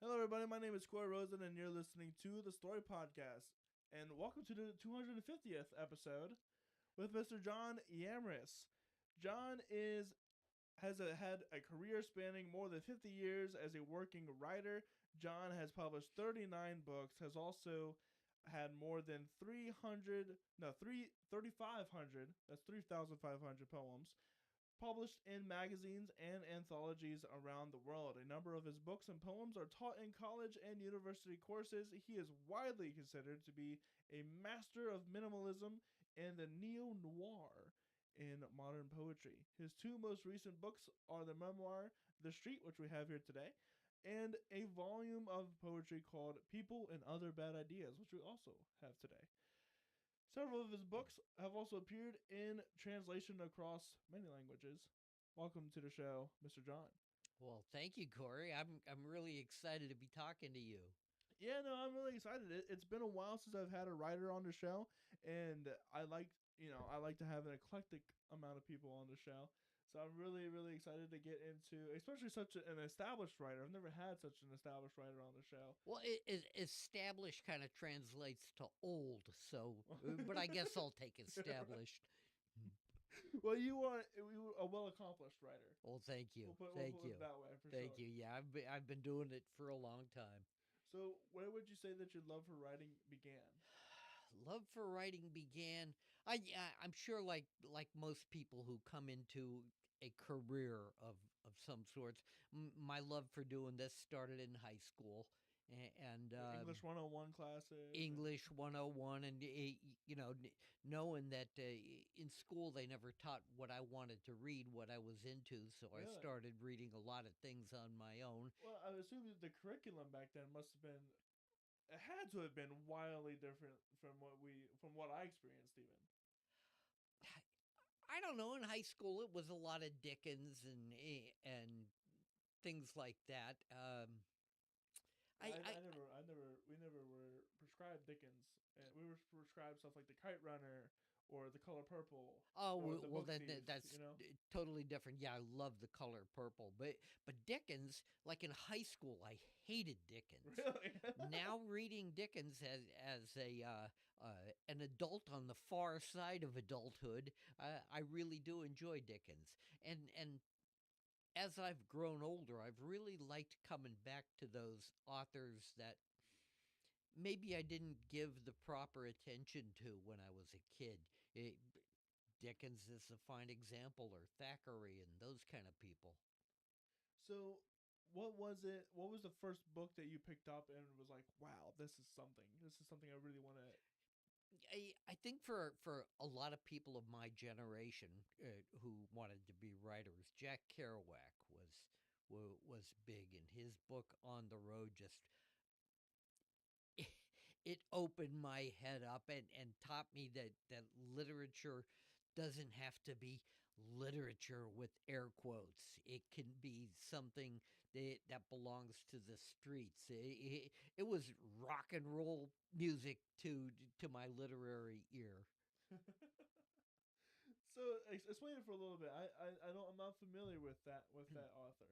Hello, everybody. My name is Corey Rosen, and you're listening to the Story Podcast. And welcome to the 250th episode with Mr. John Yamrus. John had a career spanning more than 50 years as a working writer. John has published 39 books. Has also had more than 3,500. That's 3,500 poems published in magazines and anthologies around the world. A number of his books and poems are taught in college and university courses. He is widely considered to be a master of minimalism and the neo-noir in modern poetry. His two most recent books are the memoir The Street, which we have here today, and a volume of poetry called People and Other Bad Ideas, which we also have today. Several of his books have also appeared in translation across many languages. Welcome to the show, Mr. John. Well, thank you, Corey. I'm really excited to be talking to you. Yeah, no, I'm really excited. It's been a while since I've had a writer on the show, and I like to have an eclectic amount of people on the show. So I'm really, really excited to get into, especially such an established writer. I've never had such an established writer on the show. Well, established kind of translates to old, so but I guess I'll take established. Well, you are a well accomplished writer. Well, thank you, We'll thank put it you, that way for thank sure. you. Yeah, I've been doing it for a long time. So, where would you say that your love for writing began? Love for writing began. I'm sure, like most people who come into a career of some sorts, my love for doing this started in high school, and English 101 classes. English 101, and knowing that in school they never taught what I wanted to read, what I was into, so I Really? started reading a lot of things on my own. Well, I assume that the curriculum back then must have been, it had to have been wildly different from what I experienced even. I don't know. In high school, it was a lot of Dickens and things like that. We never were prescribed Dickens. We were prescribed stuff like the Kite Runner or the Color Purple Oh, or the well, Book then Thief. that's totally different. Yeah, I love The Color Purple, but Dickens, like in high school, I hated Dickens. Really? Now reading Dickens as a an adult on the far side of adulthood, I really do enjoy Dickens. And as I've grown older, I've really liked coming back to those authors that maybe I didn't give the proper attention to when I was a kid. It, Dickens is a fine example, or Thackeray and those kind of people. So, what was it? What was the first book that you picked up and was like, "Wow, this is something. This is something I really want to." I think for a lot of people of my generation who wanted to be writers, Jack Kerouac was big, and his book On the Road just it opened my head up and taught me that literature doesn't have to be literature with air quotes. It can be something that belongs to the streets. It was rock and roll music to my literary ear. So, explain it for a little bit. I don't. I'm not familiar with that author.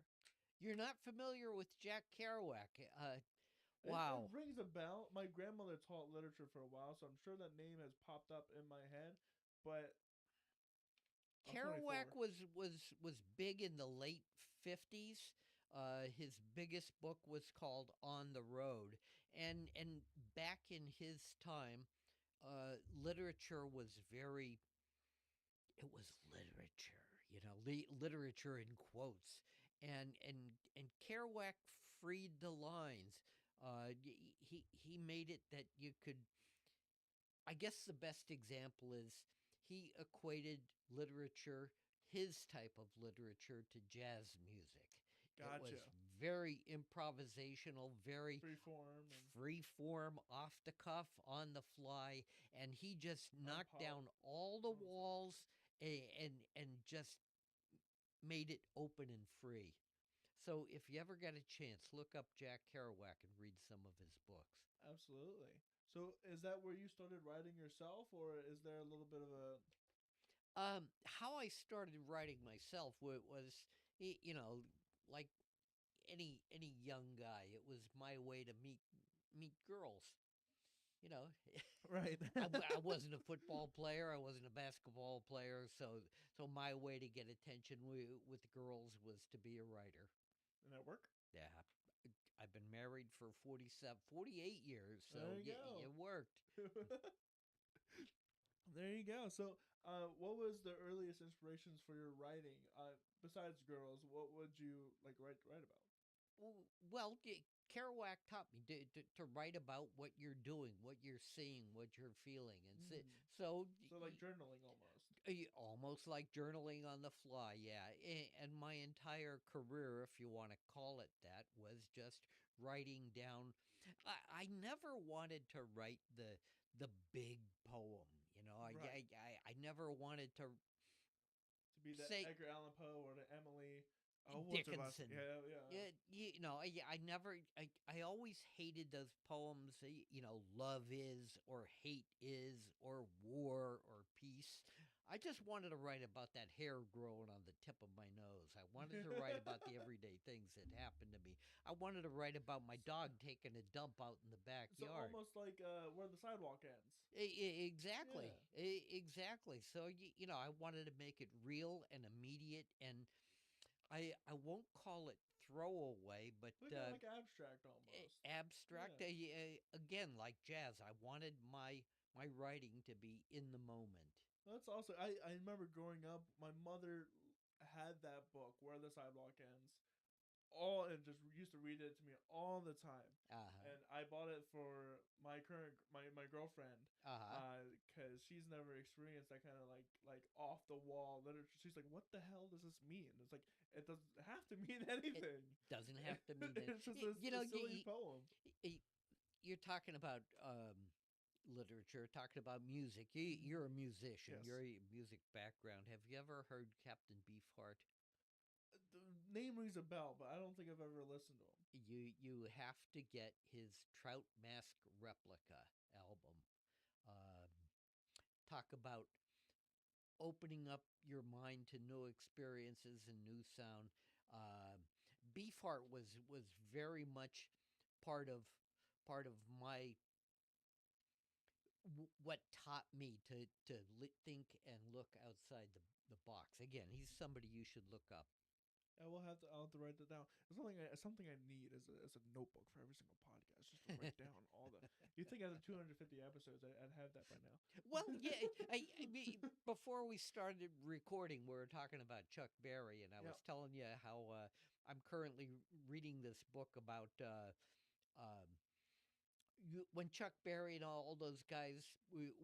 You're not familiar with Jack Kerouac? It Wow. rings a bell. My grandmother taught literature for a while, so I'm sure that name has popped up in my head. But I'm Kerouac 24. was big in the late 50s. His biggest book was called On the Road, and back in his time, literature was very. It was literature, literature in quotes, and Kerouac freed the lines. He made it that you could. I guess the best example is he equated literature, his type of literature, to jazz music. It was Gotcha. very improvisational, very Freeform and free form, off the cuff, on the fly, and he just knocked unpolished. down all the walls and just made it open and free. So if you ever get a chance, look up Jack Kerouac and read some of his books. Absolutely. So, is that where you started writing yourself, or is there a little bit of a? How I started writing myself was, like any young guy. It was my way to meet girls. You know, Right. I wasn't a football player. I wasn't a basketball player. So my way to get attention with girls was to be a writer. And at work? Yeah, I've been married for 47, 48 years, There so you go. it worked. There you go. So, what was the earliest inspirations for your writing? Besides girls, what would you like write about? Well, Kerouac taught me to write about what you're doing, what you're seeing, what you're feeling, and Mm. so So like journaling almost. almost like journaling on the fly. Yeah, and my entire career, if you want to call it that, was just writing down. I never wanted to write the big poem. You know, Right. I never wanted to To be the say Edgar Allan Poe or the Emily. Oh, what's her last name? Dickinson. Yeah, yeah. Yeah, I never, I always hated those poems. Love is, or hate is, or war, or peace. I just wanted to write about that hair growing on the tip of my nose. I wanted to write about the everyday things that happened to me. I wanted to write about my dog taking a dump out in the So backyard. almost like where the sidewalk ends. Exactly, Yeah. exactly. So I wanted to make it real and immediate, and I won't call it throwaway, but Like abstract almost. abstract. Yeah. Again, like jazz, I wanted my writing to be in the moment. That's also I remember growing up, my mother had that book, Where the Sidewalk Ends, all and just used to read it to me all the time. Uh huh. And I bought it for my girlfriend Uh huh. because she's never experienced that kind of like off the wall literature. She's like, what the hell does this mean? It's like it doesn't have to mean It anything. doesn't have to mean that. It's just a silly poem. You're talking about literature, talking about music. You're a musician. Yes. You're a music background. Have you ever heard Captain Beefheart? The name rings a bell, but I don't think I've ever listened to him. You have to get his Trout Mask Replica album. Um, Talk about opening up your mind to new experiences and new sound. Uh, Beefheart was very much part of my what taught me to think and look outside the box. Again, he's somebody you should look up. I'll have to write that down. It's something I need as a notebook for every single podcast, just to write down all the. You think after 250 episodes, I'd have that by Well, yeah, now. I mean, before we started recording, we were talking about Chuck Berry, and I Yeah. was telling you how I'm currently reading this book about um, when Chuck Berry and all those guys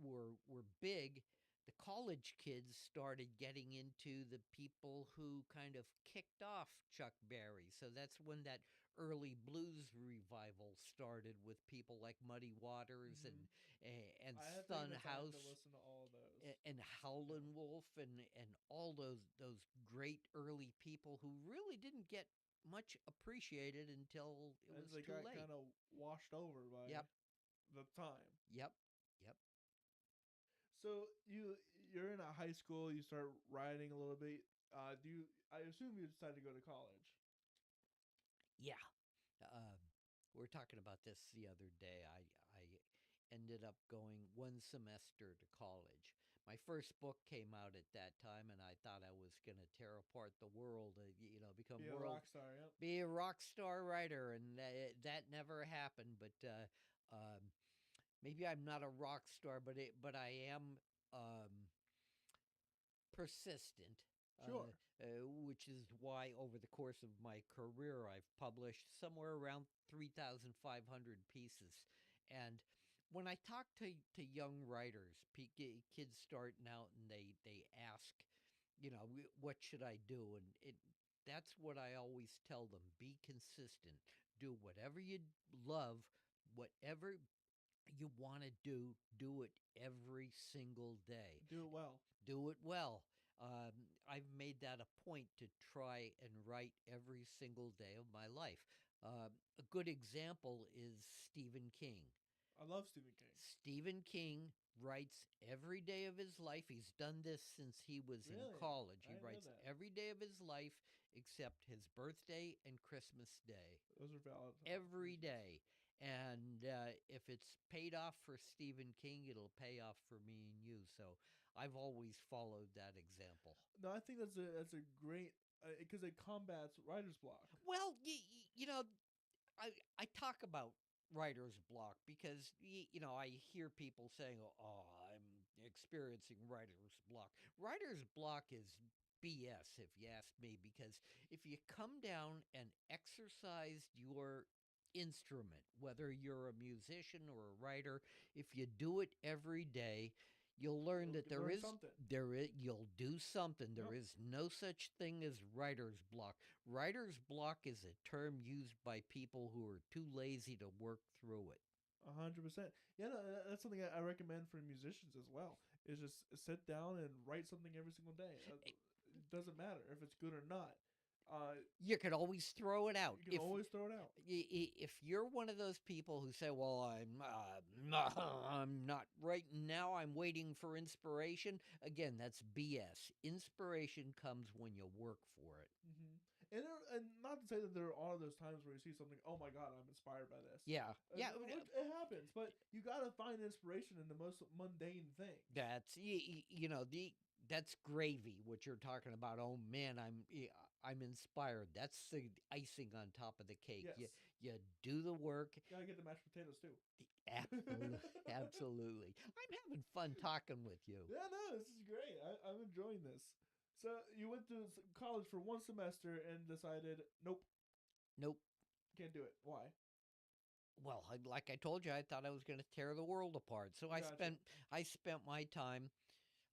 were big. The college kids started getting into the people who kind of kicked off Chuck Berry. So that's when that early blues revival started with people like Muddy Waters Hmm. and I had taken Son the time to House listen to all of those. and Yeah. Howlin' Wolf and all those great early people who really didn't get much appreciated until it And was they too got late. kind of washed over by Yep, the time. yep, yep. So you're in a high school. You start writing a little bit. Do you? I assume you decided to go to college. Yeah. Um, we were talking about this the other day. I ended up going one semester to college. My first book came out at that time, and I thought I was going to tear apart the world, become Be a world, rock star. Yep. be a rock star writer, and that never happened. But maybe I'm not a rock star, but I am persistent, Sure. which is why over the course of my career I've published somewhere around 3,500 pieces. And when I talk to young writers, kids starting out, and they ask, what should I do? And that's what I always tell them: be consistent, do whatever you love, whatever you want to do it every single day. Do it well. Do it well. I've made that a point to try and write every single day of my life. A good example is Stephen King. I love Stephen King. Stephen King writes every day of his life. He's done this since he was in Really? college. I He didn't know writes that. every day of his life except his birthday and Christmas Day. Those are valid Every reasons. day. And if it's paid off for Stephen King, it'll pay off for me and you. So I've always followed that example. No, I think that's a great because it combats writer's block. Well, you know, I talk about writer's block because I hear people saying, "Oh, I'm experiencing writer's block." Writer's block is BS, if you ask me, because if you come down and exercise your instrument, whether you're a musician or a writer, if you do it every day, you'll learn You'll that learn something. you'll do something. There Yep. is no such thing as writer's block. Writer's block is a term used by people who are too lazy to work through it. 100%. Yeah, no, that's something I recommend for musicians as well. Is just sit down and write something every single day. It doesn't matter if it's good or not. You could always throw it out. You can always throw it out. If you're one of those people who say, "Well, I'm not right now. I'm waiting for inspiration," again, that's BS. Inspiration comes when you work for it. And not to say that there are those times where you see something, oh my god, I'm inspired by this. Yeah, yeah. It happens, but you gotta find inspiration in the most mundane things. That's gravy. What you're talking about? Oh man, I'm inspired. That's the icing on top of the cake. Yes. You do the work. Gotta get the mashed potatoes too. Absolutely, absolutely. I'm having fun talking with you. Yeah, no, this is great. I'm enjoying this. So you went to college for one semester and decided, nope, Nope. can't do it. Why? Well, like I told you, I thought I was going to tear the world apart. So Gotcha. I spent my time,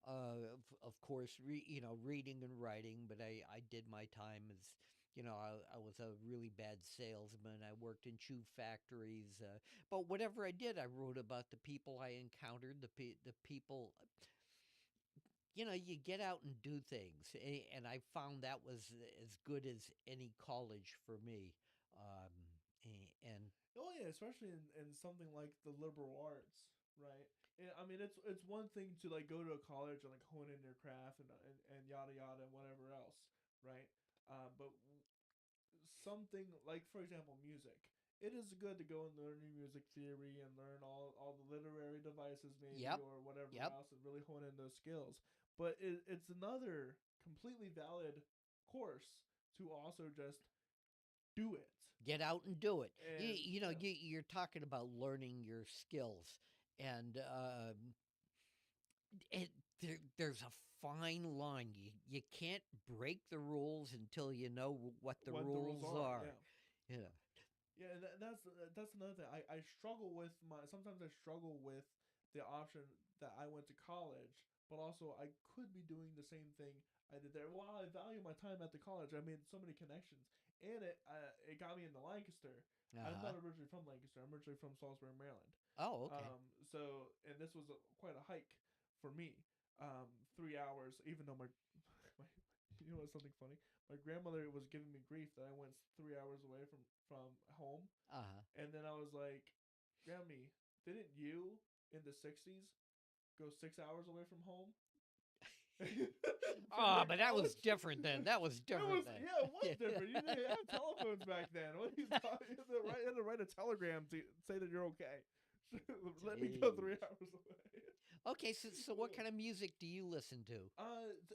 of course, reading and writing. But I did my time as I was a really bad salesman. I worked in shoe factories. But whatever I did, I wrote about the people I encountered, the people. You get out and do things, and I found that was as good as any college for me. And Oh yeah, especially in something like the liberal arts, right? I mean, it's one thing to like go to a college and like hone in your craft and yada yada and whatever else, right? But something like, for example, music. It is good to go and learn your music theory and learn all the literary devices maybe yep, or whatever yep. else and really hone in those skills. But it's another completely valid course to also just do it. Get out and do it. And yeah, You're talking about learning your skills, and it, there's a fine line. You can't break the rules until you know what the what the rules rules are, are. yeah. Yeah. Yeah, that's another thing. I struggle with my sometimes I struggle with the option that I went to college, but also I could be doing the same thing I did there. While I value my time at the college, I made so many connections, and it got me into Lancaster. Uh I'm huh. not originally from Lancaster. I'm originally from Salisbury, Maryland. Oh, okay. So and this was quite a hike for me. 3 hours, even though my you know what's something funny? My grandmother was giving me grief that I went 3 hours away from home, Uh huh. and then I was like, Grammy, didn't you in the '60s go 6 hours away from home for Oh, your but that was college? different then. That was It different was then. yeah, it was different. You didn't have telephones back then. What are you talking? You had to write a telegram to say that you're okay. Let me go Jeez. 3 hours away. Okay, so what kind of music do you listen to?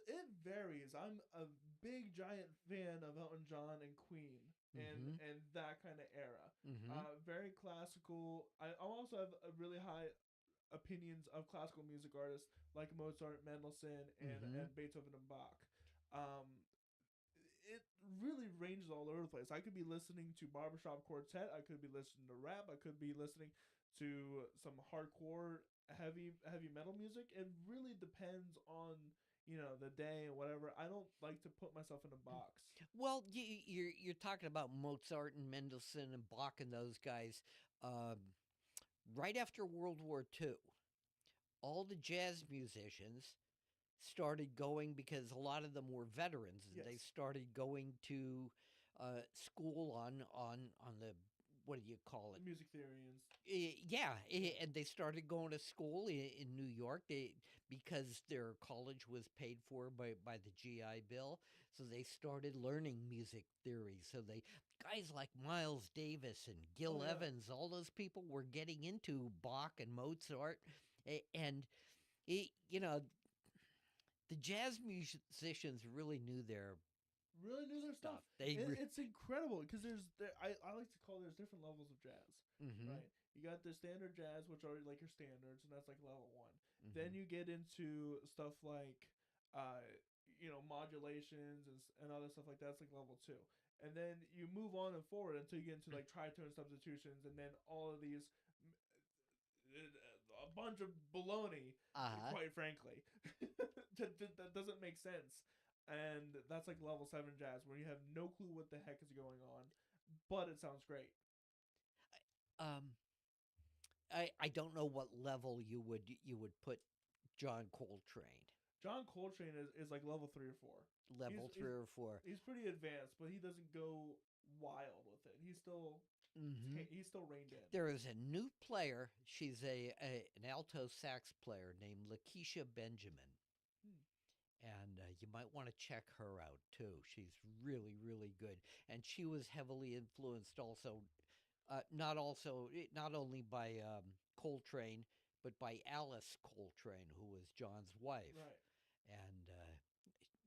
It varies. I'm a big giant fan of Elton John and Queen Mm-hmm. and that kind of era. Mm-hmm. Very classical. I also have a really high opinions of classical music artists like Mozart, Mendelssohn, Mm-hmm. and Beethoven and Bach. Um, it really ranges all over the place. I could be listening to barbershop quartet. I could be listening to rap. I could be listening to some hardcore heavy metal music. It really depends on the day and whatever. I don't like to put myself in a box. Well, you're talking about Mozart and Mendelssohn and Bach and those guys. Um, right after World War II, all the jazz musicians started going because a lot of them were veterans, and Yes. they started going to school on the what do you call it? Music theory and Yeah, yeah. and they started going to school in New York. Because their college was paid for by the GI Bill, so they started learning music theory. So they guys like Miles Davis and Oh Gil yeah. Evans, all those people were getting into Bach and Mozart, and you know the jazz musicians really knew their Really knew their stuff. stuff. They It's incredible because I like to call there's different levels of jazz, mm-hmm, right? You got the standard jazz, which are like your standards, and that's like level one. Then mm-hmm, you get into stuff like, uh, modulations and other stuff like that. That's like level two. And then you move on and forward until you get into like tritone substitutions, and then all of these a bunch of baloney, uh-huh. quite frankly, that doesn't make sense. And that's like level seven jazz, where you have no clue what the heck is going on, but it sounds great. Um, I don't know what level you would put John Coltrane. John Coltrane is like level three or four. He's Level he's three or four. he's pretty advanced, but he doesn't go wild with it. Mm-hmm. He's still reined in. There is a new player. She's an alto sax player named Lakeisha Benjamin, Hmm. and you might want to check her out too. She's really really good, and she was heavily influenced also, not only by Coltrane, but by Alice Coltrane, who was John's wife, Right. and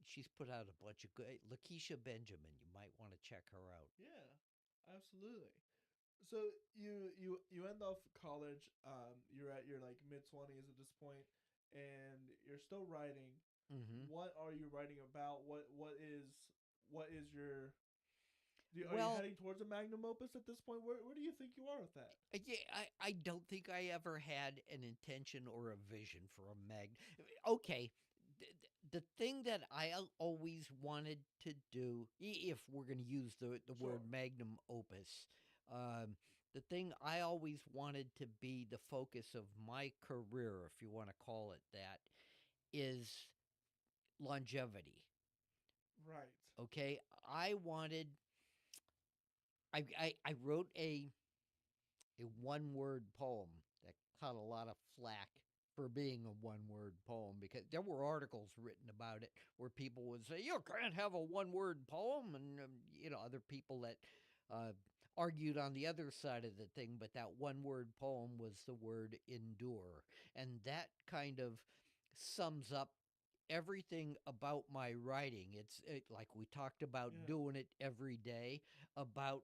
she's put out a bunch of good. Lakeisha Benjamin, you might want to check her out. Yeah. Absolutely. So you end off college. You're at your like mid 20s at this point, and you're still writing. Mm-hmm. What are you writing about? What is your? Are you Well, heading towards a magnum opus at this point? Where do you think you are with that? yeah, I don't think I ever had an intention or a vision for a mag. Okay, the thing that I always wanted to do, if we're going to use the word Sure. magnum opus, um, the thing I always wanted to be the focus of my career, if you want to call it that, is longevity. Right. Okay, I wanted. I wrote a one word poem that caught a lot of flack for being a one word poem, because there were articles written about it where people would say, you can't have a one word poem. And, other people that uh, argued on the other side of the thing. But that one word poem was the word endure. And that kind of sums up everything about my writing. Like we talked about Yeah. doing it every day, about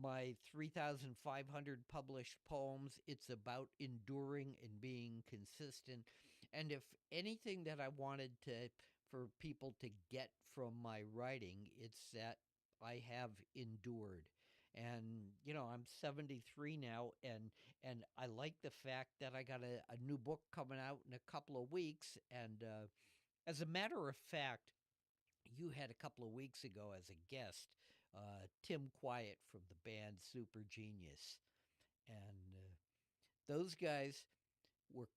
my 3,500 published poems. It's about enduring and being consistent. And if anything that I wanted to for people to get from my writing, it's that I have endured. And I'm 73 now, and I like the fact that I got a new book coming out in a couple of weeks. And as a matter of fact, you had a couple of weeks ago as a guest Tim Quiet from the band Super Genius. And those guys were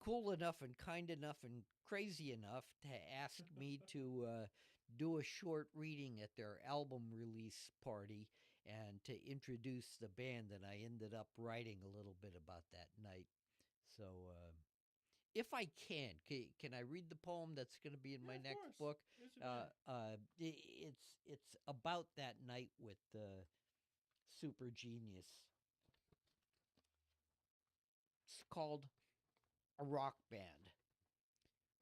cool enough and kind enough and crazy enough to ask me to do a short reading at their album release party and to introduce the band. And I ended up writing a little bit about that night. So if I can I read the poem that's going to be in Yeah. my Of next course. book? Yes, you may. It's about that night with Super Genius. It's called A Rock Band.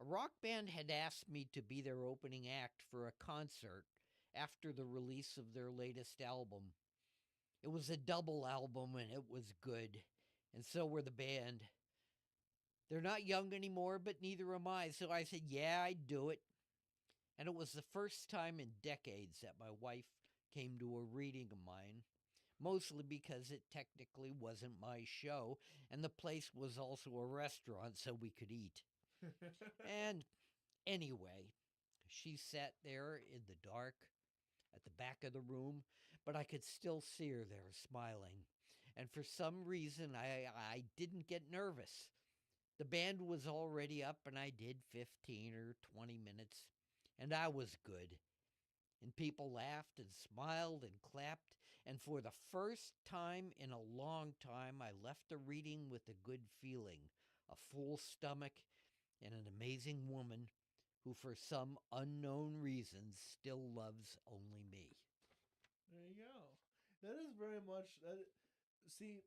A rock band had asked me to be their opening act for a concert after the release of their latest album. It was a double album and it was good, and so were the band. They're not young anymore, but neither am I, so I said, yeah, I'd do it. And it was the first time in decades that my wife came to a reading of mine, mostly because it technically wasn't my show, and the place was also a restaurant, so we could eat. And anyway, she sat there in the dark at the back of the room, but I could still see her there smiling. And for some reason, I didn't get nervous. The band was already up, and I did 15 or 20 minutes, and I was good. And people laughed and smiled and clapped, And for the first time in a long time, I left the reading with a good feeling, a full stomach, and an amazing woman who, for some unknown reasons, still loves only me. There you go. That is very much that. See,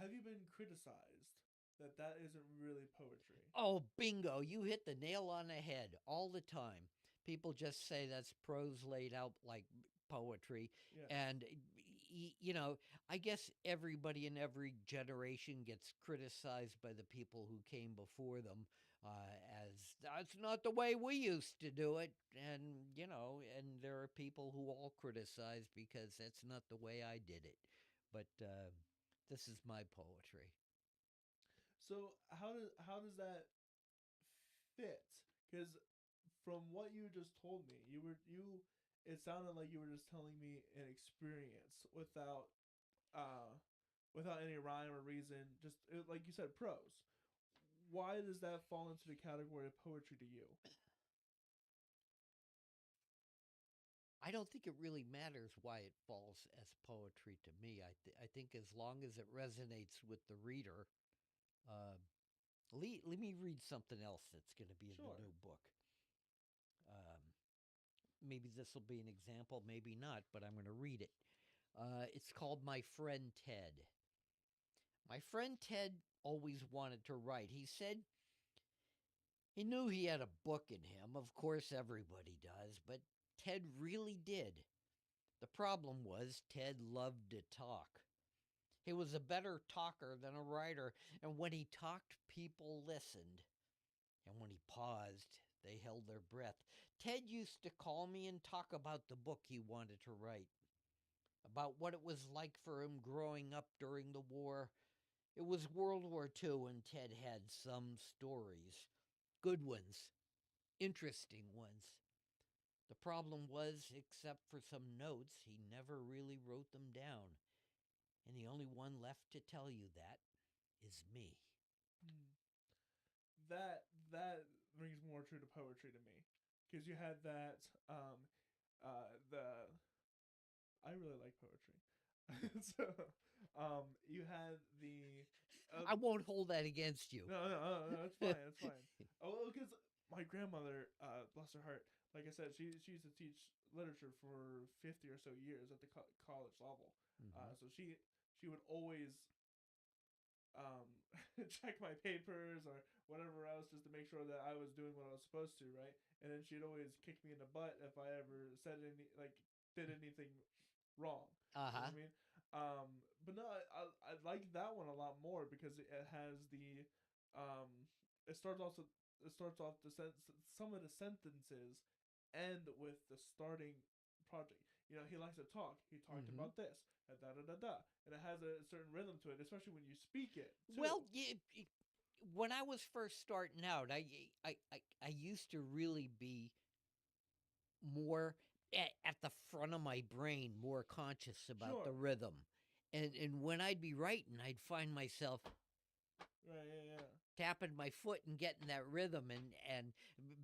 have you been criticized that that isn't really poetry? Oh, bingo. You hit the nail on the head all the time. People just say that's prose laid out like poetry. Yes. And, I guess everybody in every generation gets criticized by the people who came before them as that's not the way we used to do it. And there are people who all criticize because that's not the way I did it. But this is my poetry. So how does that fit? Because from what you just told me, it sounded like you were just telling me an experience uh without any rhyme or reason. Just like you said, prose. Why does that fall into the category of poetry to you? I don't think it really matters why it falls as poetry to me. I think as long as it resonates with the reader. Uh, let me read something else that's going to be in the Sure. new book. Um, Maybe this will be an example, maybe not, but I'm going to read it. It's called My Friend Ted. My friend Ted always wanted to write. He said he knew he had a book in him. Of course, everybody does, but Ted really did. The problem was Ted loved to talk. He was a better talker than a writer, and when he talked, people listened. And when he paused, they held their breath. Ted used to call me and talk about the book he wanted to write, about what it was like for him growing up during the war. It was World War II, and Ted had some stories. Good ones, interesting ones. The problem was, except for some notes, he never really wrote them down. And the only one left to tell you that is me. Hmm. That rings more true to poetry to me, because you had that the I really like poetry. So you had the I won't hold that against you. no, it's fine, it's fine. Oh, because my grandmother, bless her heart, like I said, she used to teach literature for 50 or so years at the college level. Mm-hmm. So she would always um, check my papers or whatever else just to make sure that I was doing what I was supposed to, right? And then she'd always kick me in the butt if I ever said any like did anything wrong. Uh You know huh. what I mean? But no, I like that one a lot more because it has the um, it starts off the some of the sentences end with the starting project. You know, he likes to talk. He talked Mm-hmm. about this, da da da da, and it has a certain rhythm to it, especially when you speak it too. Well, when I was first starting out, I used to really be more at the front of my brain, more conscious about the Sure. rhythm. And when I'd be writing, I'd find myself Right. Yeah. Yeah. tapping my foot and getting that rhythm. And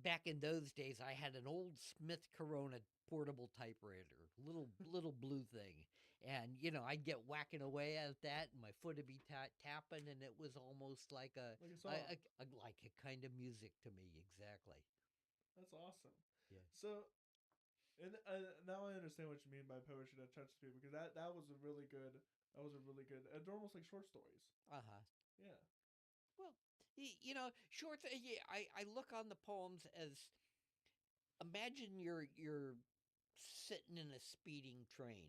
back in those days, I had an old Smith Corona portable typewriter, little blue thing. And I'd get whacking away at that, and my foot would be tapping, and it was almost like Like a song. like a kind of music to me. Exactly. That's awesome. Yeah. So, and now I understand what you mean by poetry that touches people because that was a really good. That was a really good. They're almost like short stories. Uh huh. Yeah. Well, short. Yeah, I look on the poems as, imagine you're sitting in a speeding train.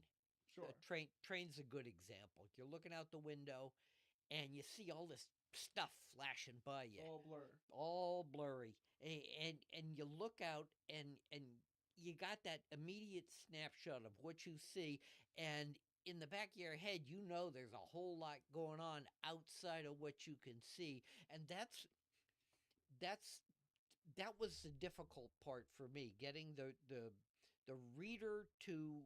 A Sure. train's a good example. You're looking out the window and you see all this stuff flashing by you, All blur. all blurry, and you look out and you got that immediate snapshot of what you see, and in the back of your head, there's a whole lot going on outside of what you can see, and that's that was the difficult part for me, getting the reader to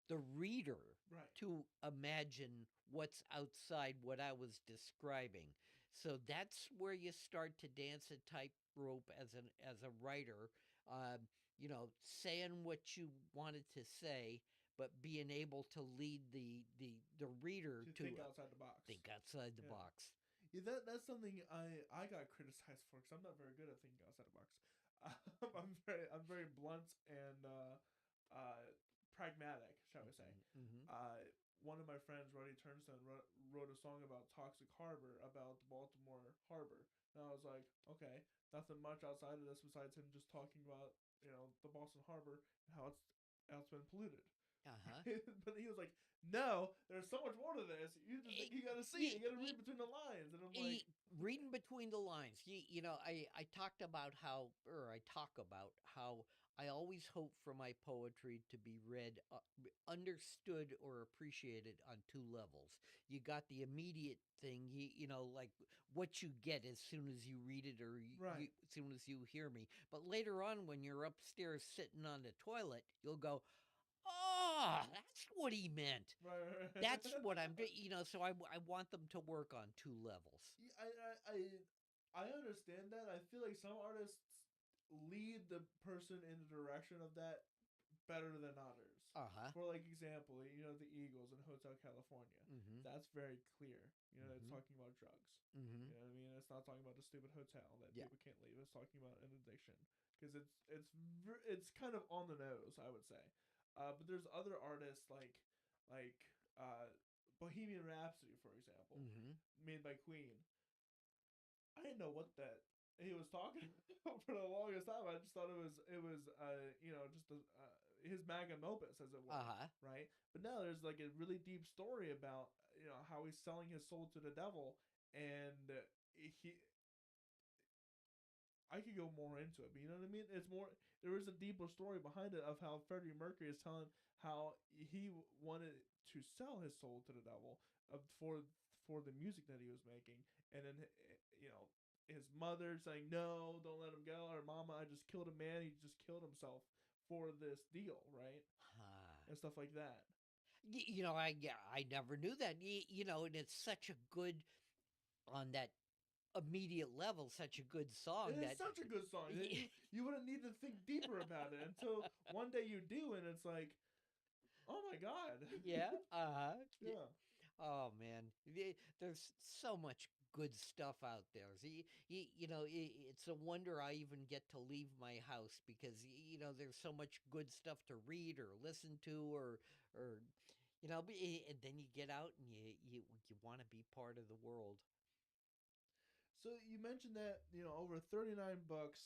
the reader Right. to imagine what's outside what I was describing. So that's where you start to dance a tightrope as a writer. saying what you wanted to say, but being able to lead the reader To to think outside the box. think outside the Yeah. box. Yeah, that's something I got criticized for because I'm not very good at thinking outside the box. I'm very blunt and uh, pragmatic, shall we say. Mm-hmm. Uh, One of my friends, Roddy Turnstone, wrote a song about Toxic Harbor, about the Baltimore Harbor, and I was like, okay, nothing much outside of this besides him just talking about the Boston Harbor and how it's been polluted. Uh-huh. But he was like, "No, there's so much more to this. You got to see it. You got to Y- read between the lines." And I'm like, Reading between the lines, I talked about how, or I talk about how I always hope for my poetry to be read, understood, or appreciated on two levels. You got the immediate thing, like what you get as soon as you read it, or right, as soon as you hear me. But later on, when you're upstairs sitting on the toilet, you'll go, "Oh, that's what he meant." right. That's what I'm doing, so I want them to work on two levels. Yeah, I understand that. I feel like some artists lead the person in the direction of that better than others. Uh-huh. For like example, the Eagles in Hotel California. Mm-hmm. That's very clear. It's Mm-hmm. talking about drugs. Mm-hmm. You know what I mean? It's not talking about the stupid hotel that Yeah. people can't leave. It's talking about an addiction because it's kind of on the nose, I would say. But there's other artists like uh, Bohemian Rhapsody, for example, Mm-hmm. made by Queen. I didn't know what that he was talking about for the longest time. I just thought it was just his magnum opus, as it were, Uh-huh. right? But now there's like a really deep story about how he's selling his soul to the devil, and he I could go more into it, but you know what I mean? It's more. There is a deeper story behind it of how Freddie Mercury is telling how he wanted to sell his soul to the devil for the music that he was making, and then his mother saying no, don't let him go, or Mama, I just killed a man. He just killed himself for this deal, right? Huh. And stuff like that. I never knew that. And it's such a good, on that immediate level, such a good It song is that. such a good song that you wouldn't need to think deeper about it until one day you do, and it's like, oh my god. Yeah. Uh-huh. Yeah. Oh man, there's so much good stuff out there. It's a wonder I even get to leave my house because there's so much good stuff to read or listen to, or and then you get out and you want to be part of the world. So you mentioned that over 39 books,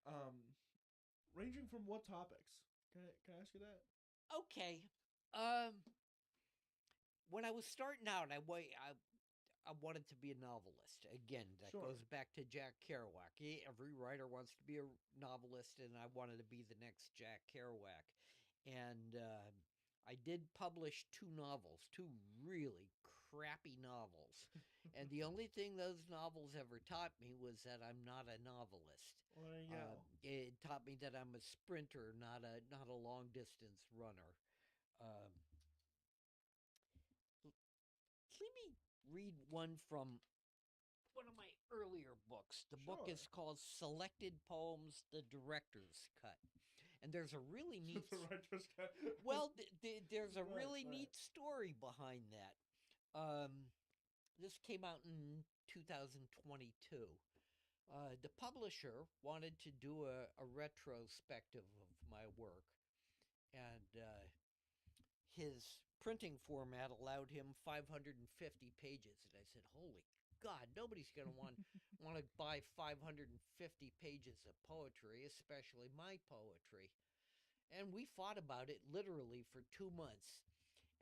um, ranging from what topics? Can I ask you that? Okay. Um, when I was starting out, I wanted to be a novelist. Again, that Sure. goes back to Jack Kerouac. Every writer wants to be a novelist, and I wanted to be the next Jack Kerouac. And I did publish two novels, two really crappy novels. And the only thing those novels ever taught me was that I'm not a novelist. Well, there you go. It taught me that I'm a sprinter, not a long distance runner. Um, Let me read one from one of my earlier books. The book Sure. is called Selected Poems, The Director's Cut. And there's a really neat, The writer's cut. well, there's a Right, really right. neat story behind that. This came out in 2022. The publisher wanted to do a retrospective of my work, and his printing format allowed him 550 pages. And I said, "Holy God, nobody's going to want to buy 550 pages of poetry, especially my poetry." And we fought about it literally for 2 months.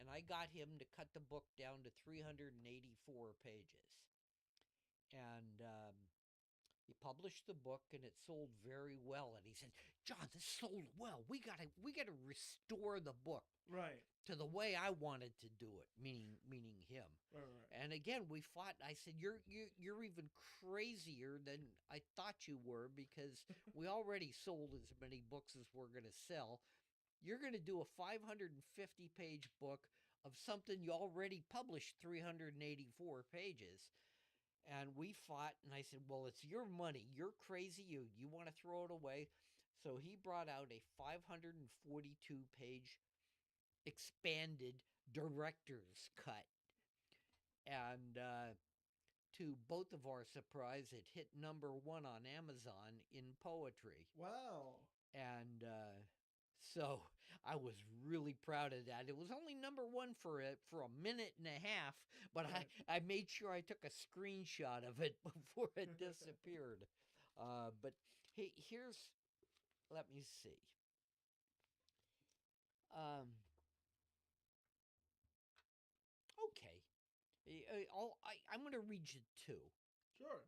And I got him to cut the book down to 384 pages. And he published the book, and it sold very well. And he said, "John, this sold well. We gotta restore the book Right. to the way I wanted to do it," meaning him. Right. Right. And again, we fought. I said, "You're even crazier than I thought you were, because we already sold as many books as we're going to sell. You're going to do a 550-page book of something you already published 384 pages." And we fought, and I said, "Well, it's your money. You're crazy. You want to throw it away." So he brought out a 542-page expanded director's cut. And to both of our surprise, it hit #1 on Amazon in poetry. Wow. And so I was really proud of that. It was only #1 for a minute and a half, but Right. I made sure I took a screenshot of it before it disappeared. But here's, let me see. Um, okay. I'm going to read you two. Sure.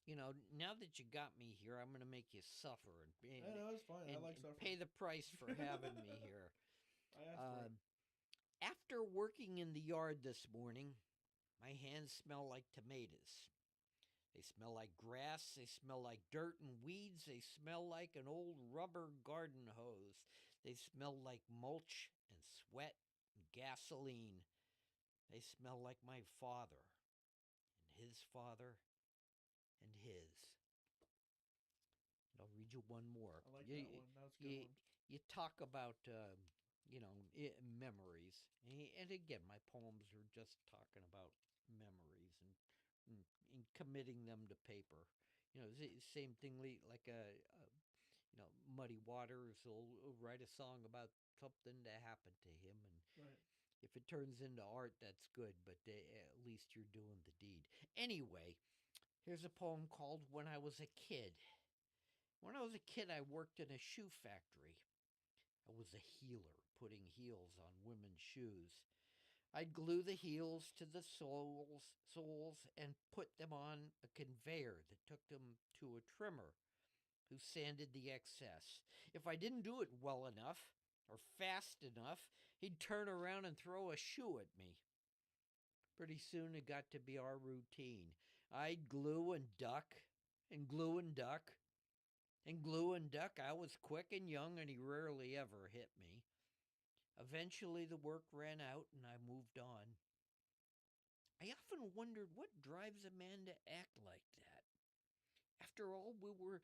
You know, now that you got me here, I'm going to make you suffer I know, it's fine. I like and suffering. pay the price for having me here. I asked for it. After working in the yard this morning, my hands smell like tomatoes. They smell like grass. They smell like dirt and weeds. They smell like an old rubber garden hose. They smell like mulch and sweat and gasoline. They smell like my father and his father and his. And I'll read you one more. I like that one. That's a good one. You talk about, memories. And again, my poems are just talking about memories and committing them to paper. You know, same thing like Muddy Waters will write a song about something that happened to him. And Right. if it turns into art, that's good, but at least you're doing the deed. Anyway, here's a poem called When I Was a Kid. When I was a kid, I worked in a shoe factory. I was a healer, putting heels on women's shoes. I'd glue the heels to the soles and put them on a conveyor that took them to a trimmer who sanded the excess. If I didn't do it well enough or fast enough, he'd turn around and throw a shoe at me. Pretty soon it got to be our routine. I'd glue and duck and glue and duck and glue and duck. I was quick and young, and he rarely ever hit me. Eventually, the work ran out, and I moved on. I often wondered what drives a man to act like that. After all, we were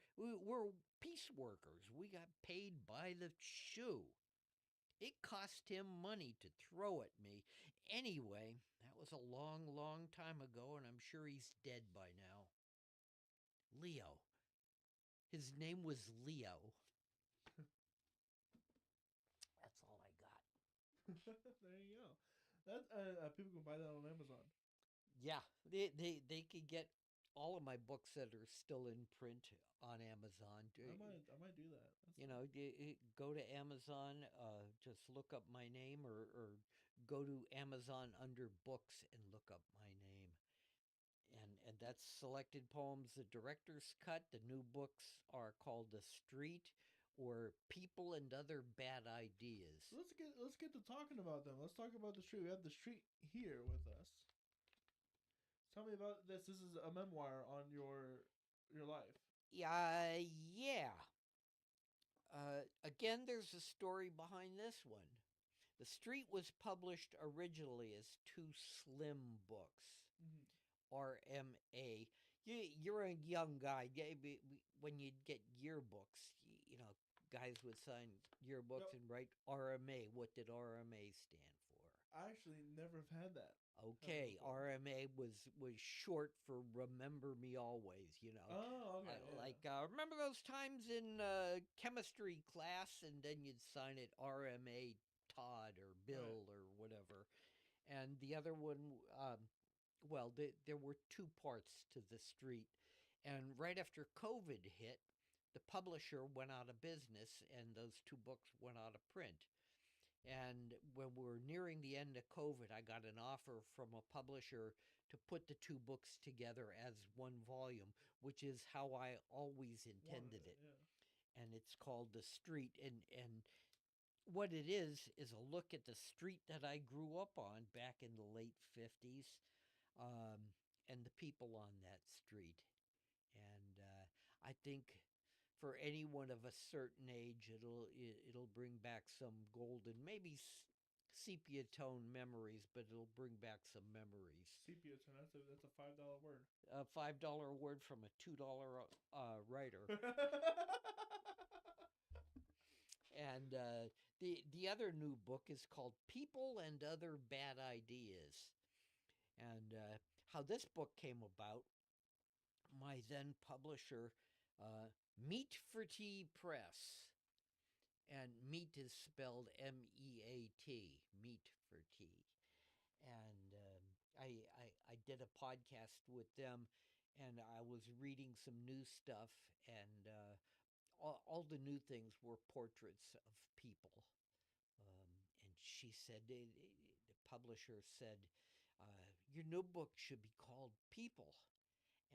piece workers. We got paid by the shoe. It cost him money to throw at me. Anyway, that was a long, long time ago, and I'm sure he's dead by now. Leo. His name was Leo. That's all I got. There you go. That people can buy that on Amazon. Yeah, they could get all of my books that are still in print on Amazon. I might do that. That's You know, go to Amazon, just look up my name, or go to Amazon under books and look up my name. And that's selected poems, the director's cut. The new books are called The Street or People and Other Bad Ideas. let's get to talking about them. Let's talk about the street. We have the street here with us. Tell me about this. This is a memoir on your life. Yeah. Again, there's a story behind this one. The Street was published originally as two slim books, Mm-hmm. RMA. You're a young guy. When you'd get yearbooks, guys would sign yearbooks Yep. and write RMA. What did RMA stand for? I actually never have had that. Okay, RMA was short for Remember Me Always, Oh, okay, remember those times in chemistry class, and then you'd sign it RMA Todd or yeah. Right. Bill or whatever. And the other one, there were two parts to The Street. And right after COVID hit, the publisher went out of business, and those two books went out of print. And when we were nearing the end of COVID, I got an offer from a publisher to put the two books together as one volume, which is how I always intended it. Yeah. And it's called The Street. And what it is a look at the street that I grew up on back in the late 50s, and the people on that street. And I think for anyone of a certain age, it'll bring back some golden, maybe sepia tone memories, but it'll bring back some memories. Sepia tone. That's a $5 word. A $5 word from a $2 writer. And the other new book is called People and Other Bad Ideas. And how this book came about, my then publisher, Meat for Tea Press, and meat is spelled MEAT, meat for tea. And I did a podcast with them, and I was reading some new stuff, and all the new things were portraits of people. And she said, the publisher said, your new book should be called People.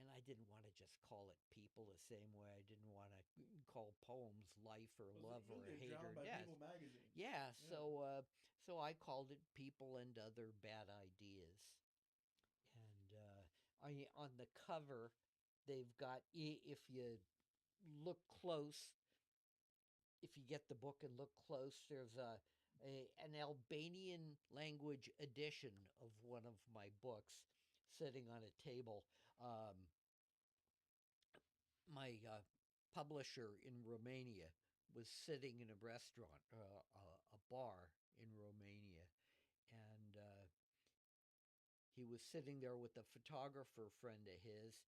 And I didn't want to just call it People the same way I didn't want to call poems Life or Love or Hate or by Death. People magazine. Yeah, so I called it People and Other Bad Ideas. And on the cover, they've got, if you look close, if you get the book and look close, there's an Albanian language edition of one of my books sitting on a table. My publisher in Romania was sitting in a restaurant, a bar in Romania, and he was sitting there with a photographer friend of his,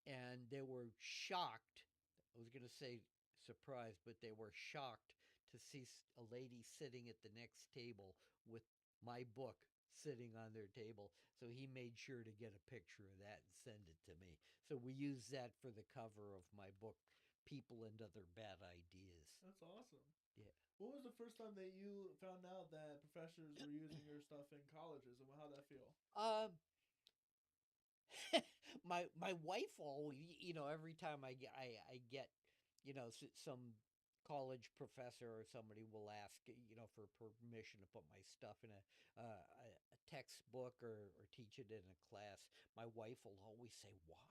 and they were shocked. I was going to say surprised, but they were shocked to see a lady sitting at the next table with my book sitting on their table. So he made sure to get a picture of that and send it to me. So we used that for the cover of my book, People and Other Bad Ideas. That's awesome. Yeah. What was the first time that you found out that professors were using your stuff in colleges, and how'd that feel? My wife always, every time I get some college professor or somebody will ask, for permission to put my stuff in a textbook or teach it in a class. My wife will always say, "Why?"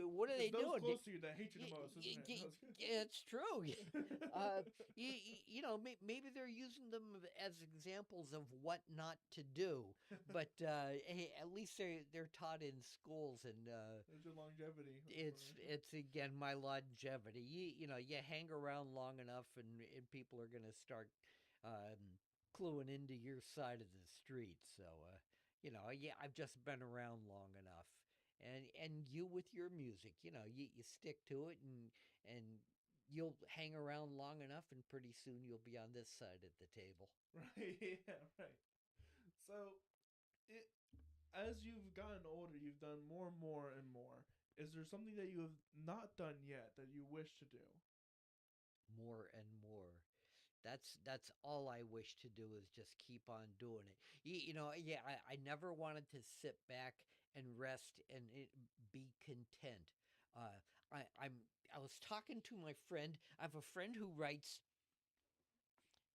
What are they those doing? Close to you that hate you the most, isn't it? It's true. Maybe they're using them as examples of what not to do, but hey, at least they're taught in schools, and there's your longevity. It's again my longevity. You hang around long enough, and people are gonna start cluing into your side of the street. So yeah, I've just been around long enough. And you with your music, you stick to it, and you'll hang around long enough, and pretty soon you'll be on this side of the table. Right. Yeah. Right. So, as you've gotten older, you've done more and more and more. Is there something that you have not done yet that you wish to do? More and more. That's all I wish to do, is just keep on doing it. Yeah, I never wanted to sit back and rest and be content. I was talking to my friend. I have a friend who writes.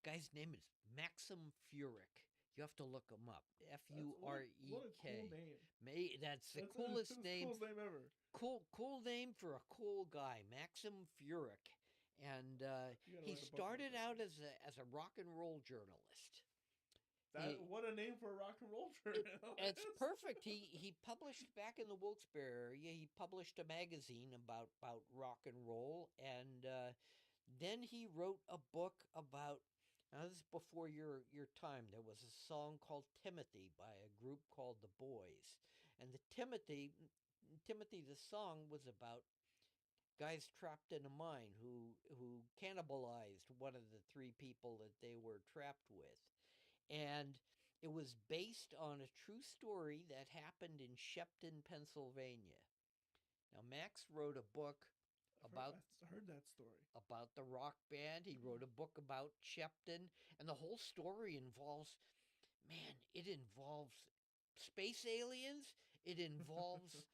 Guy's name is Maxim Furyk. You have to look him up. F-U-R-E-K. What a cool name. That's the coolest name. Coolest name ever. Cool name for a cool guy, Maxim Furyk. And he started out as a rock and roll journalist. What a name for a rock and roll journalist. It's perfect. He published back in the Wilkes-Barre area. He published a magazine about rock and roll, and then he wrote a book about. Now, this is before your time. There was a song called Timothy by a group called The Boys, and the Timothy the song was about guys trapped in a mine who cannibalized one of the three people that they were trapped with. And it was based on a true story that happened in Shepton, Pennsylvania. Now, Max wrote a book about I heard that story about the rock band. He wrote a book about Shepton, and the whole story involves, man, it involves space aliens. It involves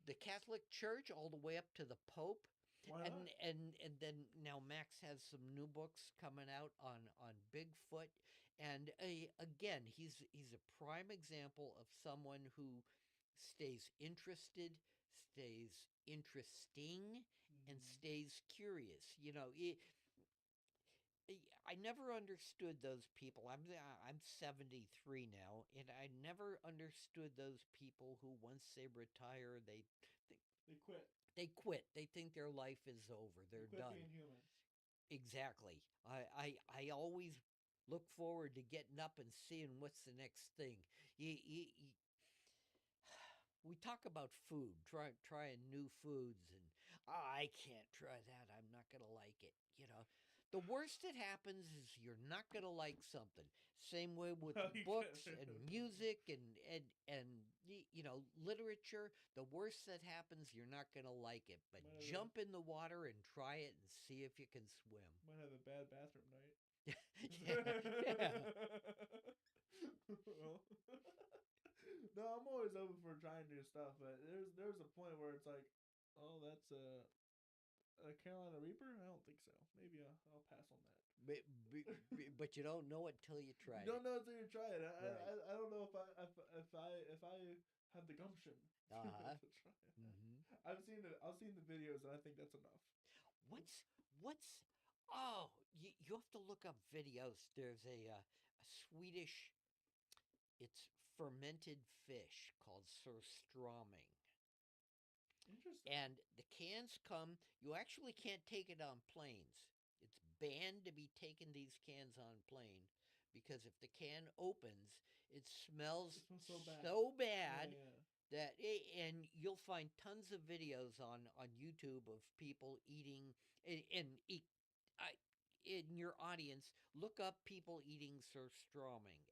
the Catholic Church all the way up to the Pope. Why not? And then now Max has some new books coming out on Bigfoot, and again he's a prime example of someone who stays interested, stays interesting, and stays curious. I never understood those people. I'm 73 now, and I never understood those people who once they retire, they They quit. they quit. They think their life is over. They They're quit done. being human. Exactly. I always look forward to getting up and seeing what's the next thing. We talk about food, trying new foods, and oh, I can't try that. I'm not gonna like it. The worst that happens is you're not gonna like something. Same way with Well, you books can. and music and literature. The worst that happens, you're not gonna like it. But might have a jump in the water and try it and see if you can swim. might have a bad bathroom night. Yeah, yeah. Well, no, I'm always open for trying new stuff, but there's a point where it's like, oh, that's a Carolina Reaper. I don't think so. Maybe I'll pass on that. But, but you don't know it till you You tried don't it. know until you try it. Right. I don't know if I have the gumption Uh huh. to try it. Mm-hmm. I've seen the videos and I think that's enough. What's oh, you have to look up videos. There's a Swedish, it's fermented fish called surströmming. Interesting. And the cans come, you actually can't take it on planes. It's banned to be taking these cans on plane because if the can opens, it smells It smells so bad. so Yeah, bad yeah. and you'll find tons of videos on YouTube of people eating and eat. I in your audience, look up people eating surströmming, surstroming,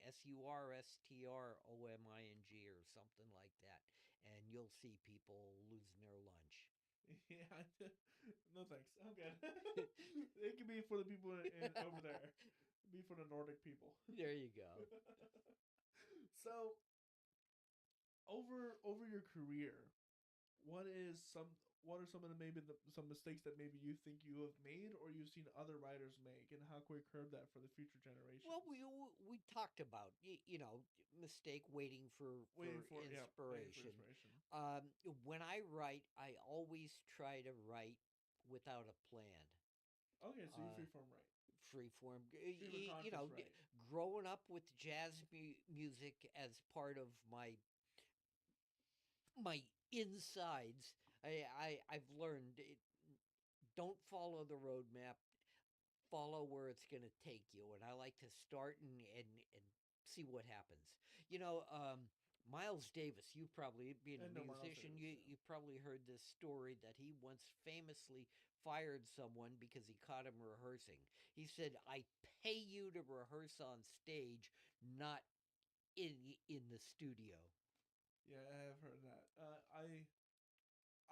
or something like that, and you'll see people losing their lunch. Yeah. No thanks. I'm good. It can be for the people in over there. Be for the Nordic people. There you go. So over your career, what is some what are some of the some mistakes that maybe you think you have made or you've seen other writers make, and how can we curb that for the future generations? Well, we talked about mistake waiting Waiting for for yeah, waiting for inspiration. inspiration. When I write, I always try to write without a plan. Okay, so you Uh, freeform right. Freeform, Stream of conscious right. growing up with jazz music as part of my insides, I've learned don't follow the roadmap, follow where it's going to take you. And I like to start and see what happens. You know, Miles Davis, you probably, being a And no Miles musician, Davis, yeah. you probably heard this story that he once famously fired someone because he caught him rehearsing. He said, I pay you to rehearse on stage, not in the studio. Yeah, I have heard that.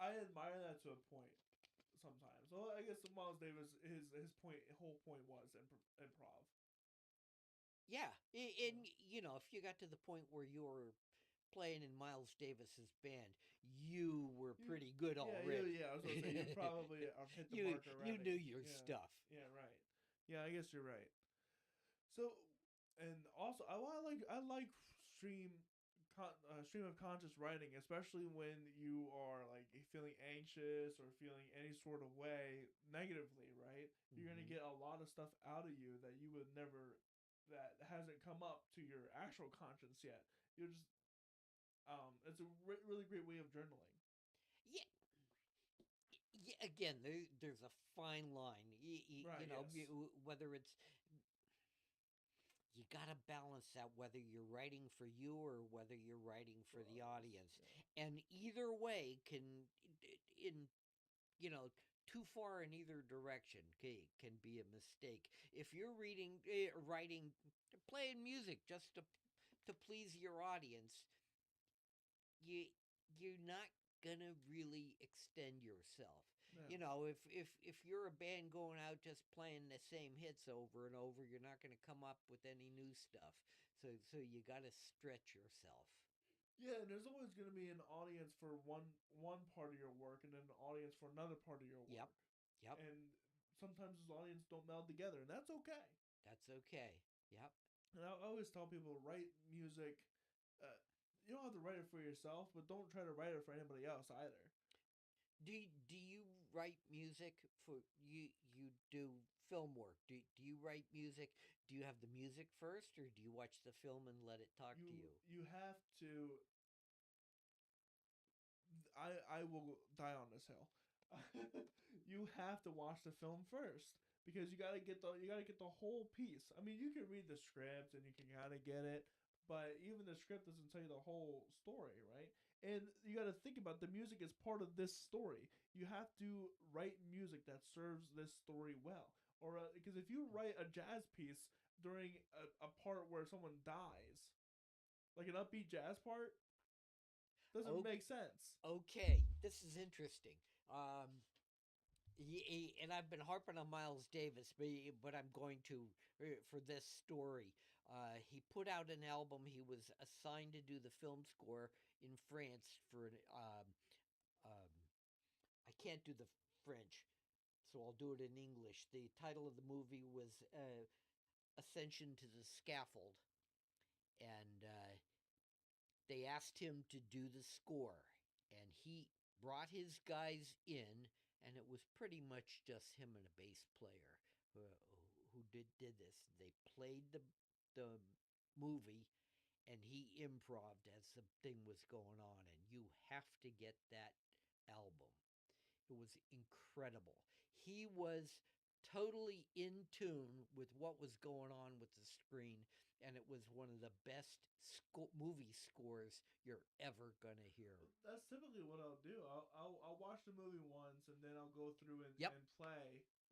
I admire that to a point sometimes. Well, I guess Miles Davis his whole point was improv. Yeah, Yeah. and if you got to the point where you were playing in Miles Davis's band, you were You, pretty good already. yeah. I was gonna say you probably hit the you mark you already. knew your Yeah, stuff. yeah, right. Yeah, I guess you're right. So, and also, I like stream stream of conscious writing, especially when you are like feeling anxious or feeling any sort of way negatively. Right, you're gonna Hmm. get a lot of stuff out of you that you would never that hasn't come up to your actual conscience yet. You're just it's a really great way of journaling. Yeah, yeah. Again, there's a fine line. Right. Yes. Whether it's you got to balance that whether you're writing for you or whether you're writing For for the audience. audience, Yeah. and either way can in you know too far in either direction can be a mistake. If you're writing, playing music just to please your audience, you you're not gonna really extend yourself. Yeah. If you're a band going out just playing the same hits over and over, you're not gonna come up with any new stuff. So you got to stretch yourself. Yeah, and there's always going to be an audience for one part of your work, and then an audience for another part of your Yep. work, Yep. and sometimes those audiences don't meld together, and that's okay. That's okay. Yep. And I always tell people write music. Uh, you don't have to write it for yourself, but don't try to write it for anybody else either. Do you write music for you do film work? Do you write music? Do you have the music first, or do you watch the film and let it talk to you? You have to. I will die on this hill. You have to watch the film first because you gotta get the whole piece. I mean, you can read the script and you can kind of get it, but even the script doesn't tell you the whole story, right? And you got to think about the music as part of this story. You have to write music that serves this story well, or because if you write a jazz piece during a part where someone dies, like an upbeat jazz part, doesn't Okay, make sense. okay, this is interesting. Um, and I've been harping on Miles Davis, but I'm going to for this story. He put out an album. He was assigned to do the film score in France for an. Um, I can't do the French, so I'll do it in English. The title of the movie was Ascension to the Scaffold, and they asked him to do the score, and he brought his guys in, and it was pretty much just him and a bass player who did this. They played the movie, and he improved as the thing was going on, and you have to get that album. It was incredible. He was totally in tune with what was going on with the screen, and it was one of the best movie scores you're ever gonna hear. That's typically what I'll do. I'll watch the movie once and then I'll go through Yep. and play